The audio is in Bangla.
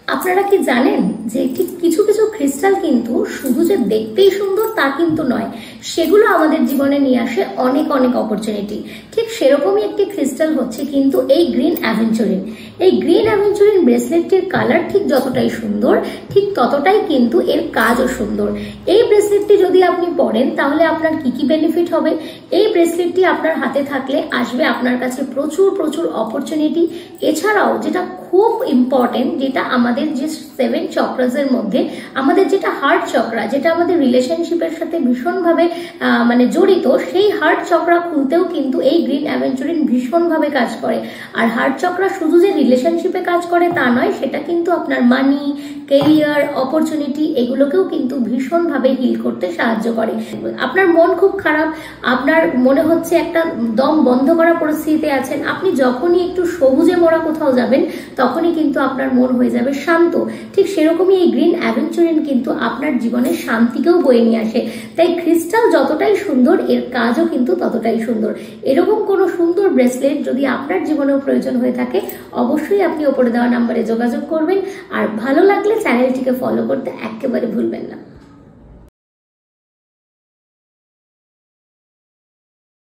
আপনারা কি জানেন যে ঠিক কিছু কিছু ক্রিস্টাল কিন্তু শুধু যে দেখতেই সুন্দর তা কিন্তু নয়, সেগুলো আমাদের জীবনে নিয়ে আসে অনেক অনেক অপরচুনিটি। ঠিক সেরকমই একটি ক্রিস্টাল হচ্ছে কিন্তু এই গ্রিন অ্যাভেঞ্চুরিন। এই গ্রিন অ্যাভেঞ্চুরিন ব্রেসলেটটির কালার ঠিক যতটাই সুন্দর, ঠিক ততটাই কিন্তু এর কাজও সুন্দর। এই ব্রেসলেটটি যদি আপনি পরেন তাহলে আপনার কি কি বেনিফিট হবে? এই ব্রেসলেটটি আপনার হাতে থাকলে আসবে আপনার কাছে প্রচুর প্রচুর অপরচুনিটি। এছাড়াও যেটা খুব ইম্পর্টেন্ট, যেটা আমাদের যে 7 চক্রাসের মধ্যে আমাদের যেটা হার্ট চক্রা, যেটা আমাদের রিলেশনশিপের সাথে ভীষণভাবে মানে জড়িত, সেই হার্ট চক্রা খুলতেও কিন্তু এই গ্রিন অ্যাভেঞ্চুরিন ভীষণভাবে কাজ করে। আর হার্ট চক্রা শুধু যে রিলেশনশিপে কাজ করে তা নয়, সেটা কিন্তু আপনার মানি, কেরিয়ার, অপরচুনিটি এগুলোকেও কিন্তু ভীষণভাবে হিল করতে সাহায্য করে। আপনার মন খুব খারাপ, আপনার মনে হচ্ছে একটা দম বন্ধ করা পরিস্থিতিতে আছেন, আপনি যখনই একটু সবুজে মোড়া কোথাও যাবেন তখনই কিন্তু আপনার মন হয়ে যাবে শান্ত। ঠিক সেরকমই এই গ্রিন অ্যাভেঞ্চুরিন কিন্তু আপনার জীবনে শান্তিকেও বয়ে নিয়ে আসে। তাই ক্রিস্টাল যতটাই সুন্দর, এর কাজও কিন্তু ততটাই সুন্দর। এরকম কোনো সুন্দর ব্রেসলেট যদি আপনার জীবনেও প্রয়োজন হয়ে থাকে, অবশ্যই আপনি ওপরে দেওয়া নাম্বারে যোগাযোগ করবেন। আর ভালো লাগলে চ্যানেলটিকে ফলো করতে একেবারে ভুলবেন না।